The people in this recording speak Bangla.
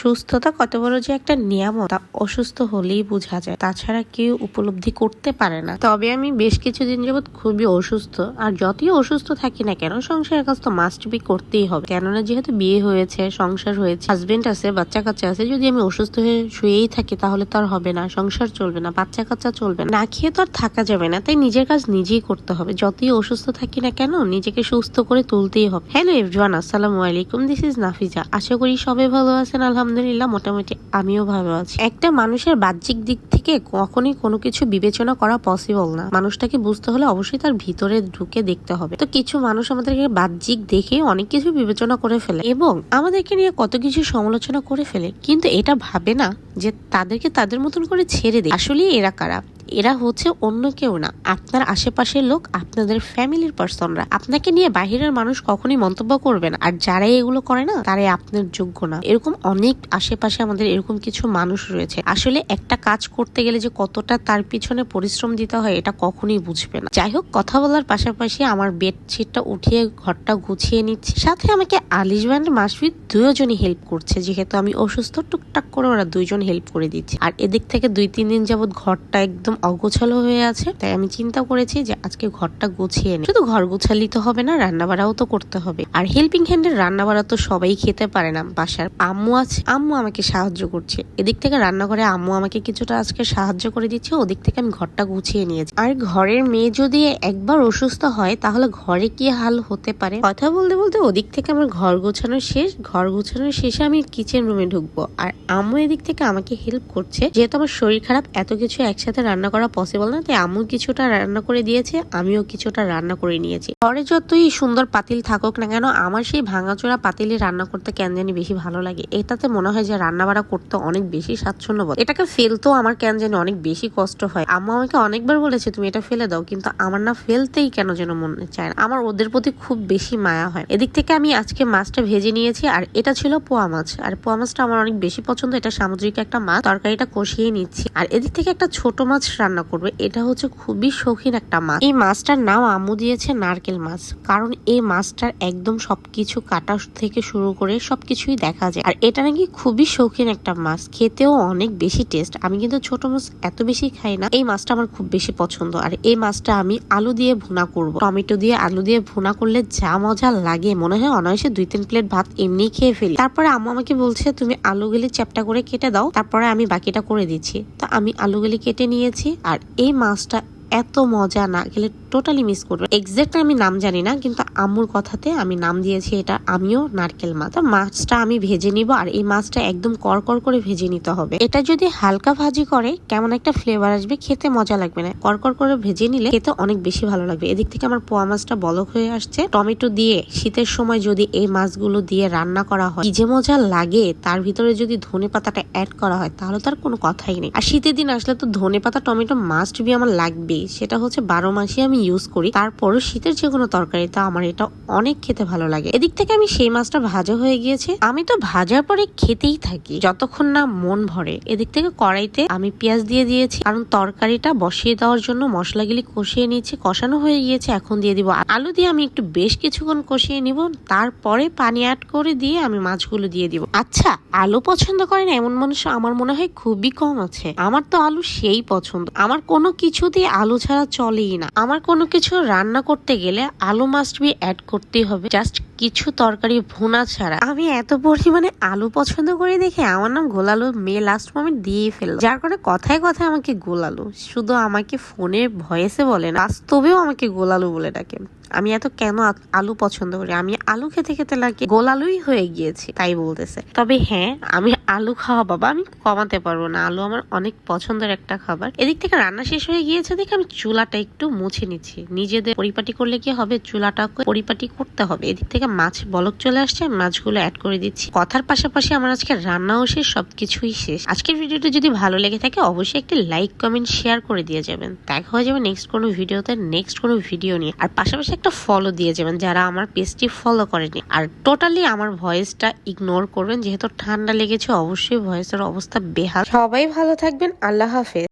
সুস্থতা কত বড় যে একটা নিয়ামত তা অসুস্থ হলেই বোঝা যায়, তাছাড়া কেউ উপলব্ধি করতে পারে না। তবে আমি বেশ কিছুদিন যাবৎ খুবই অসুস্থ, আর যতই অসুস্থ থাকি না কেন সংসারের কাজ তো মাস্ট বি করতেই হবে, কেননা যেহেতু বিয়ে হয়েছে, সংসার হয়েছে, হাজবেন্ড আছে, বাচ্চা কাচ্চা আছে। যদি আমি অসুস্থ হয়ে শুয়েই থাকি তাহলে তো আর হবে না, সংসার চলবে না, বাচ্চা কাচ্চা চলবে না, না খেয়ে তো আর থাকা যাবে না। তাই নিজের কাজ নিজেই করতে হবে, যতই অসুস্থ থাকি না কেন নিজেকে সুস্থ করে তুলতেই হবে। হ্যালো এভরিওয়ান, আসসালামু আলাইকুম, দিস ইজ নাফিজা। আশা করি সবাই ভালো আছেন। আলহামদুলিল্লাহ মোটামুটি আমিও ভালো আছি। একটা মানুষের বাহ্যিক দিক থেকে কখনোই কোনো কিছু বিবেচনা করা পসিবল না। মানুষটাকে বুঝতে হলে অবশ্যই তার ভিতরে ঢুকে দেখতে হবে। তো কিছু মানুষ আমাদেরকে বাহ্যিক দেখে অনেক কিছু বিবেচনা করে ফেলে এবং আমাদেরকে নিয়ে কত কিছু সমালোচনা করে ফেলে, কিন্তু এটা ভাবে না যে তাদেরকে তাদের মতন করে ছেড়ে দেয়। আসলে এরা কারা? এরা হচ্ছে অন্য কেউ না, আপনার আশেপাশের লোক, আপনাদের ফ্যামিলির পার্সনরা। আপনাকে নিয়ে বাহিরের মানুষ কখনোই মন্তব্য করবে না, আর যারাই এগুলো করে না তারাই আপনার যোগ্য না। এরকম অনেক আশেপাশে আমাদের এরকম কিছু মানুষ রয়েছে। আসলে একটা কাজ করতে গেলে যে কতটা তার পিছনে পরিশ্রম দিতে হয় এটা কখনোই বুঝবে না। যাই হোক, কথা বলার পাশাপাশি আমার বেডশিটটা উঠিয়ে ঘরটা গুছিয়ে নিচ্ছি, সাথে আমাকে আলিশ ব্যান্ড মাসফিদ দুজনই হেল্প করছে। যেহেতু আমি অসুস্থ, টুকটাক করে ওরা দুইজন হেল্প করে দিচ্ছে। আর এদিক থেকে 2-3 দিন যাবত ঘরটা একদম অগোছালো হয়ে আছে, তাই আমি চিন্তা করেছি যে আজকে ঘরটা গুছিয়ে নিই। শুধু ঘর গুছালি তো হবে না, রান্না বাড়াও তো করতে হবে। আর হেল্পিং হ্যান্ডের রান্না বাড়া তো সবাই খেতে পারে না। বাসার আম্মু আছে, আম্মু আমাকে সাহায্য করছে। এদিক থেকে রান্নাঘরে আম্মু আমাকে কিছুটা আজকে সাহায্য করে দিচ্ছে, ওদিক থেকে আমি ঘরটা গুছিয়ে নিয়েছি। আর ঘরের মেয়ে যদি একবার অসুস্থ হয় তাহলে ঘরে কি হাল হতে পারে। কথা বলতে বলতে ওদিক থেকে আমার ঘর গোছানো শেষ। ঘর গোছানোর শেষে আমি কিচেন রুমে ঢুকবো, আর আম্মু এদিক থেকে আমাকে হেল্প করছে। যেহেতু আমার শরীর খারাপ, এত কিছু একসাথে রান্না করা পসিবল না, তাই আম্মু কিছুটা রান্না করে দিয়েছে, আমিও কিছুটা রান্না করে নিয়েছি। ঘরে যতই সুন্দর পাতিল থাকুক না কেন, আমার সেই ভাঙাচোরা পাতিলে রান্না করতে কেন জানি বেশি ভালো লাগে। এটাতে মনে হয় যে রান্না বাড়া করতে অনেক বেশি স্বাচ্ছন্দ্য বোধ। এটাকে ফেলতেও আমার কেন জানি অনেক বেশি কষ্ট হয়। আম্মু আমাকে অনেকবার বলেছে তুমি এটা ফেলে দাও, কিন্তু আমার না ফেলতেই কেন যেন মনে চায় না। আমার ওদের প্রতি খুব বেশি মায়া হয়। এদিক থেকে আমি আজকে মাছটা ভেজে নিয়েছি, আর এটা ছিল পোয়া মাছ। আর পোয়া মাছটা আমার অনেক বেশি পছন্দ, এটা সামুদ্রিক একটা মাছ। তরকারিটা কষিয়ে নিচ্ছি, আর এদিক থেকে একটা ছোট মাছ রান্না করবে। এটা হচ্ছে খুবই শৌখিন একটা মাছ। এই মাছটার নাম আম্মু দিয়েছে নারকেল মাছ, কারণ এই মাছটার একদম সবকিছু কাটা থেকে শুরু করে সবকিছুই দেখা যায়। আর এটা নাকি খুবই শৌখিন একটা মাছ, খেতেও অনেক বেশি টেস্ট। আমি কিন্তু ছোট মাছ এত বেশি খাই না, এই মাছটা আমার খুব বেশি পছন্দ। আর এই মাছটা আমি আলু দিয়ে ভুনা করব, টমেটো দিয়ে আলু দিয়ে ভুনা করলে যা মজা লাগে, মনে হয় অনায়াসে 2-3 প্লেট ভাত এমনি খেয়ে ফেলি। তারপরে আম্মু আমাকে বলছে তুমি আলুগুলি চ্যাপটা করে কেটে দাও, তারপরে আমি বাকিটা করে দিচ্ছি। তো আমি আলুগুলি কেটে নিয়েছি। আর এই মাছটা এত মজা, না গেলে টোটালি মিস করবে। এক্সাক্ট আমি নাম জানি না, কিন্তু আম্মুর কথাতে আমি নাম দিয়েছি এটা আমিও নারকেল মাছ। তো মাছটা আমি ভেজে নিব, আর এই মাছটা একদম করকর করে ভেজে নিতে হবে। এটা যদি হালকা ভাজি করে কেমন একটা ফ্লেভার আসবে, খেতে মজা লাগবে না। করকর করে ভেজে নিলে খেতে অনেক বেশি ভালো লাগবে। এদিক থেকে আমার পোয়া মাছটা বলক হয়ে আসছে। টমেটো দিয়ে শীতের সময় যদি এই মাছগুলো দিয়ে রান্না করা হয় কি যে মজা লাগে, তার ভিতরে যদি ধনে পাতাটা অ্যাড করা হয় তাহলে তার কোনো কথাই নেই। আর শীতের দিন আসলে তো ধনে পাতা টমেটো মাস্ট বি আমার লাগবে। সেটা হচ্ছে 12 মাসই আমি ইউজ করি। তারপরও শীতের যে কোনো তরকারিতে আমার এটা অনেক খেতে ভালো লাগে। এদিক থেকে আমি সেই মাছটা ভাজা হয়ে গিয়েছে, আমি তো ভাজার পরে খেতেই থাকি যতক্ষণ না মন ভরে। এদিক থেকে কড়াইতে আমি পেঁয়াজ দিয়ে দিয়েছি, কারণ তরকারিটা বসিয়ে দেওয়ার জন্য মশলাগুলি কষিয়ে নিয়েছি। কষানো হয়ে গিয়েছে, এখন দিয়ে দিব আলু। দিয়ে আমি একটু বেশ কিছুক্ষণ কষিয়ে নিব, তারপরে পানি অ্যাড করে দিয়ে আমি মাছগুলো দিয়ে দিব। আচ্ছা, আলু পছন্দ করে না এমন মানুষ আমার মনে হয় খুবই কম আছে। আমার তো আলু সেই পছন্দ, আমার কোনো কিছু দিয়ে আলু ছাড়া চলেই না। আমার কোনো কিছু রান্না করতে গেলে আলু মাস্ট বি অ্যাড করতেই হবে, জাস্ট কিছু তরকারি ভুনা ছাড়া। আমি এত পরিমাণে আলু পছন্দ করি দেখে আমার নাম গোলালু মেয়ে লাস্ট মোমেন্ট দিয়ে ফেলল, যার কারণে কথায় কথায় আমাকে গোলালু। শুধু আমাকে ফোনে ভয়েসে বলে না, বাস্তবেও আমাকে গোলালু বলে ডাকে। আমি এত কেন আলু পছন্দ করি, আমি আলু খেতে খেতে লাগে গোলালুই হয়ে গিয়েছি, তাই বলতেছে। তবে হ্যাঁ, আমি আলু খাওয়া বাবা, আমি কমাতে পারবো না। আলু আমার অনেক পছন্দের একটা খাবার। এদিক থেকে রান্না শেষ হয়ে গিয়েছে দেখে আমি চুলাটা একটু মুছে নিচ্ছি। নিজেদের পরিপাটি করলে কি হবে, চুলাটা পরিপাটি করতে হবে। এদিক থেকে মাছ বলক চলে আসছে, মাছগুলো অ্যাড করে দিচ্ছি। কথার পাশাপাশি আমার আজকে রান্নাও শেষ, সবকিছুই শেষ। আজকের ভিডিওটা যদি ভালো লেগে থাকে অবশ্যই একটি লাইক কমেন্ট শেয়ার করে দিয়ে যাবেন। দেখা হয়ে যাবে নেক্সট কোনো ভিডিওতে, নেক্সট কোনো ভিডিও নিয়ে। আর পাশাপাশি একটা ফলো দিয়ে যাবেন যারা আমার পেজটি ফলো করেনি। আর টোটালি আমার ভয়েসটা ইগনোর করবেন, যেহেতু ঠান্ডা লেগেছে, অবশ্যই ভয়েসের অবস্থা বেহাল। সবাই ভালো থাকবেন, আল্লাহ হাফেজ।